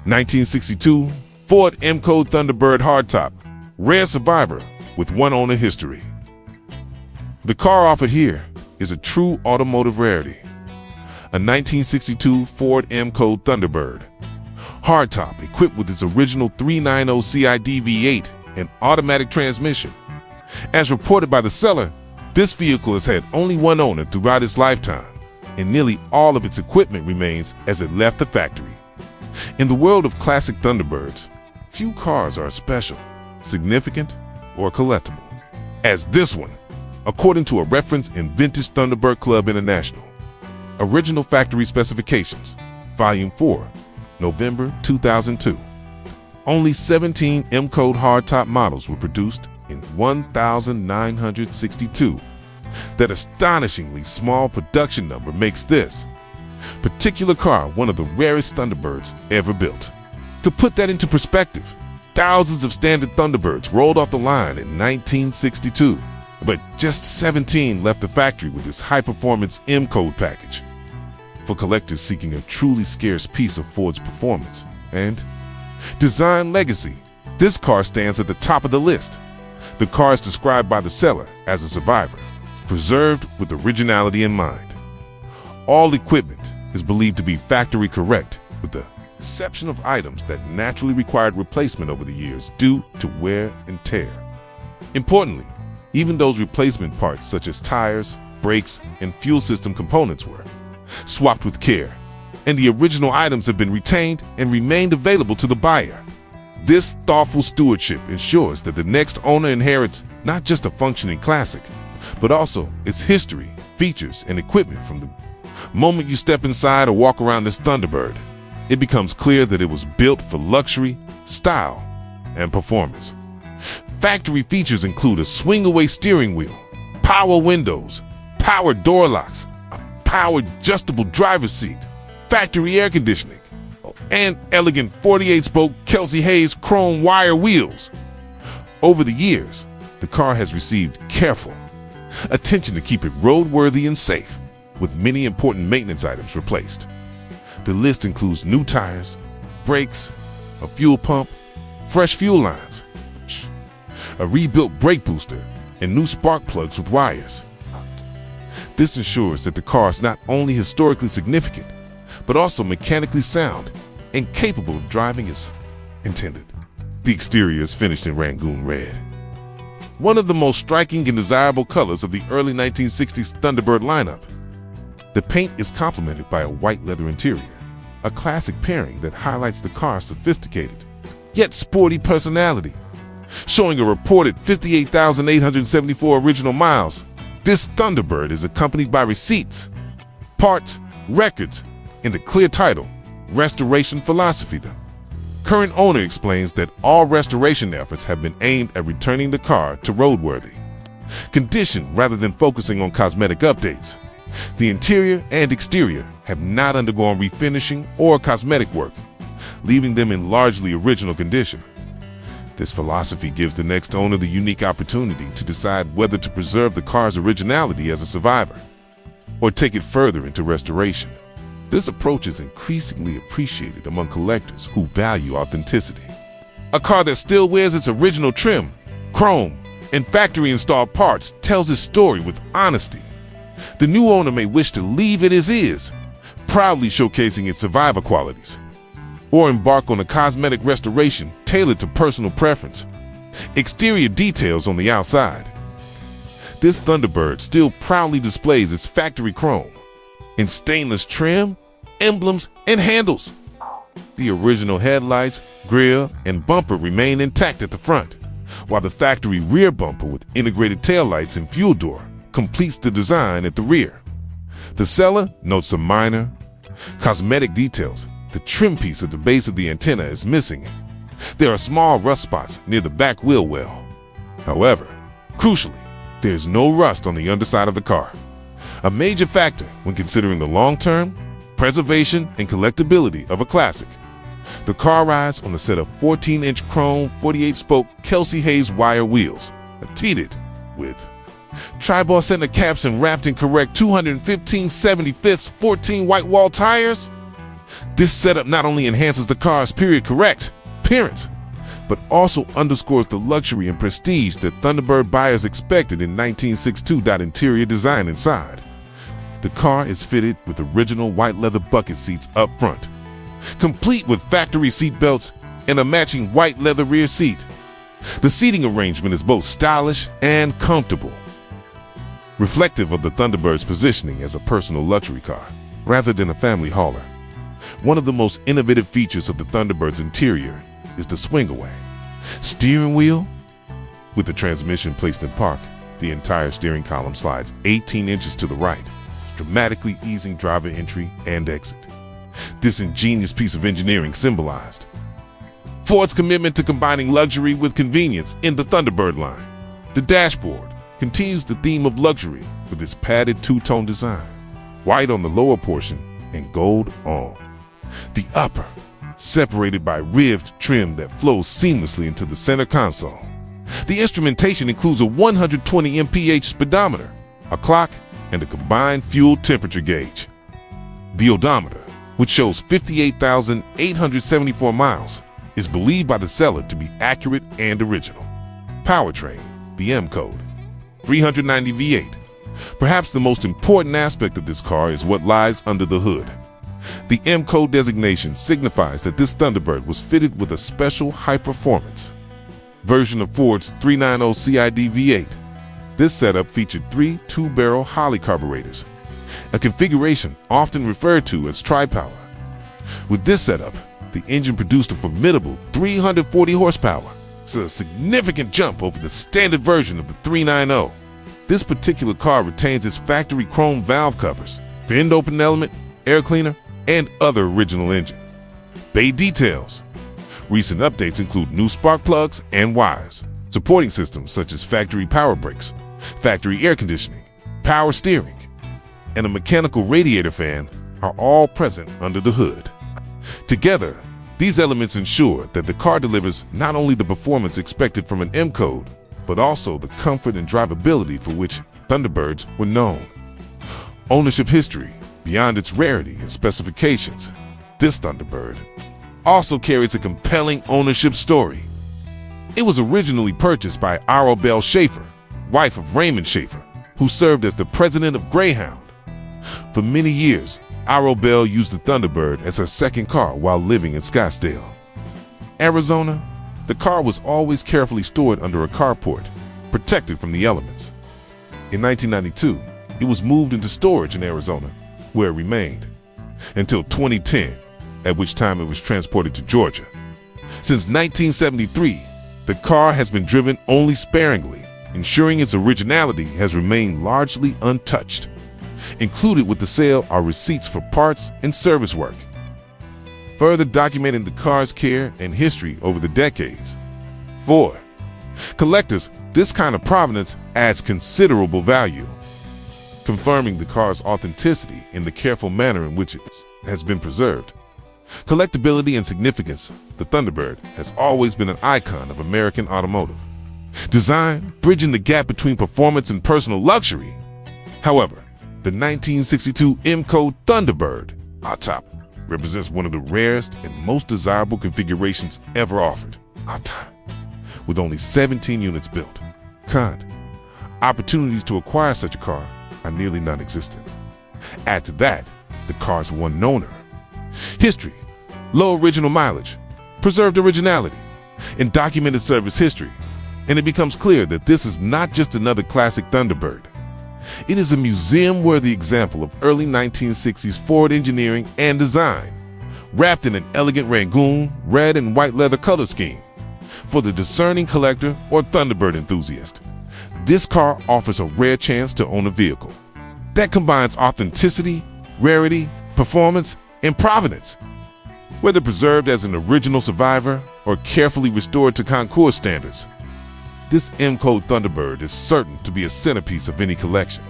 1962 Ford M-Code Thunderbird Hardtop, rare survivor with one owner history. The car offered here is a true automotive rarity. A 1962 Ford M-Code Thunderbird Hardtop equipped with its original 390 CID V8 and automatic transmission. As reported by the seller, this vehicle has had only one owner throughout its lifetime, and nearly all of its equipment remains as it left the factory. In the world of classic Thunderbirds, few cars are special, significant, or collectible as this one, according to a reference in Vintage Thunderbird Club International. Original Factory Specifications, Volume 4, November 2002. Only 17 M-Code hardtop models were produced in 1,962. That astonishingly small production number makes this particular car one of the rarest Thunderbirds ever built. To put that into perspective, thousands of standard Thunderbirds rolled off the line in 1962, but just 17 left the factory with this high-performance M-Code package. For collectors seeking a truly scarce piece of Ford's performance and design legacy, this car stands at the top of the list. The car is described by the seller as a survivor, preserved with originality in mind. All equipment is believed to be factory correct, with the exception of items that naturally required replacement over the years due to wear and tear. Importantly, even those replacement parts such as tires, brakes, and fuel system components were swapped with care, and the original items have been retained and remained available to the buyer. This thoughtful stewardship ensures that the next owner inherits not just a functioning classic, but also its history, features, and equipment. From the moment you step inside or walk around this Thunderbird, it becomes clear that it was built for luxury, style, and performance. Factory features include a swing-away steering wheel, power windows, power door locks, a power adjustable driver's seat, factory air conditioning, and elegant 48-spoke Kelsey-Hayes chrome wire wheels. Over the years, the car has received careful attention to keep it roadworthy and safe, with many important maintenance items replaced. The list includes new tires, brakes, a fuel pump, fresh fuel lines, a rebuilt brake booster, and new spark plugs with wires. This ensures that the car is not only historically significant, but also mechanically sound and capable of driving as intended. The exterior is finished in Rangoon Red, one of the most striking and desirable colors of the early 1960s Thunderbird lineup. The paint is complemented by a white leather interior, a classic pairing that highlights the car's sophisticated, yet sporty personality. Showing a reported 58,874 original miles, this Thunderbird is accompanied by receipts, parts, records, and a clear title, Restoration Philosophy. The current owner explains that all restoration efforts have been aimed at returning the car to roadworthy condition rather than focusing on cosmetic updates. The interior and exterior have not undergone refinishing or cosmetic work, leaving them in largely original condition. This philosophy gives the next owner the unique opportunity to decide whether to preserve the car's originality as a survivor or take it further into restoration. This approach is increasingly appreciated among collectors who value authenticity. A car that still wears its original trim, chrome, and factory-installed parts tells its story with honesty. The new owner may wish to leave it as is, proudly showcasing its survivor qualities, or embark on a cosmetic restoration tailored to personal preference. Exterior details on the outside. This Thunderbird still proudly displays its factory chrome in stainless trim, emblems, and handles. The original headlights, grille, and bumper remain intact at the front, while the factory rear bumper with integrated taillights and fuel door completes the design at the rear. The seller notes some minor cosmetic details. The trim piece at the base of the antenna is missing. There are small rust spots near the back wheel well. However, crucially, there's no rust on the underside of the car, a major factor when considering the long-term preservation and collectability of a classic. The car rides on a set of 14-inch chrome 48-spoke Kelsey-Hayes wire wheels, teated with tri-bar center caps and wrapped in correct 215/75 14 white wall tires. This setup not only enhances the car's period-correct appearance, but also underscores the luxury and prestige that Thunderbird buyers expected in 1962. Interior design inside. The car is fitted with original white leather bucket seats up front, complete with factory seat belts and a matching white leather rear seat. The seating arrangement is both stylish and comfortable, reflective of the Thunderbird's positioning as a personal luxury car rather than a family hauler. One of the most innovative features of the Thunderbird's interior is the swing-away steering wheel. With the transmission placed in park, the entire steering column slides 18 inches to the right, dramatically easing driver entry and exit. This ingenious piece of engineering symbolized Ford's commitment to combining luxury with convenience in the Thunderbird line. The dashboard continues the theme of luxury with its padded two-tone design, white on the lower portion and gold on the upper, separated by ribbed trim that flows seamlessly into the center console. The instrumentation includes a 120 mph speedometer, a clock, and a combined fuel temperature gauge. The odometer, which shows 58,874 miles, is believed by the seller to be accurate and original. Powertrain, the M-Code, 390 V8. Perhaps the most important aspect of this car is what lies under the hood. The M-Code designation signifies that this Thunderbird was fitted with a special high-performance version of Ford's 390 CID V8. This setup featured 3 two-barrel Holley carburetors, a configuration often referred to as tri-power. With this setup, the engine produced a formidable 340 horsepower. It's a significant jump over the standard version of the 390. This particular car retains its factory chrome valve covers, fend open element, air cleaner, and other original engine bay details. Recent updates include new spark plugs and wires. Supporting systems such as factory power brakes, factory air conditioning, power steering, and a mechanical radiator fan are all present under the hood. Together, these elements ensure that the car delivers not only the performance expected from an M-Code, but also the comfort and drivability for which Thunderbirds were known. Ownership history. Beyond its rarity and specifications, this Thunderbird also carries a compelling ownership story. It was originally purchased by Aurelbelle Shaffer, wife of Raymond Shaffer, who served as the president of Greyhound. For many years, Aurelbelle used the Thunderbird as her second car while living in Scottsdale, Arizona. The car was always carefully stored under a carport, protected from the elements. In 1992, it was moved into storage in Arizona, where it remained until 2010, at which time it was transported to Georgia. Since 1973, the car has been driven only sparingly, ensuring its originality has remained largely untouched. Included with the sale are receipts for parts and service work, further documenting the car's care and history over the decades. For collectors, this kind of provenance adds considerable value, confirming the car's authenticity in the careful manner in which it has been preserved. Collectability and significance. The Thunderbird has always been an icon of American automotive design, bridging the gap between performance and personal luxury. However, the 1962 M-Code Thunderbird Hardtop represents one of the rarest and most desirable configurations ever offered. With only 17 units built. Opportunities to acquire such a car are nearly non-existent. Add to that the car's one owner. History, low original mileage, preserved originality, and documented service history. And it becomes clear that this is not just another classic Thunderbird. It is a museum-worthy example of early 1960s Ford engineering and design, wrapped in an elegant Rangoon red and white leather color scheme. For the discerning collector or Thunderbird enthusiast, this car offers a rare chance to own a vehicle that combines authenticity, rarity, performance, and provenance. Whether preserved as an original survivor or carefully restored to concours standards, this M-Code Thunderbird is certain to be a centerpiece of any collection.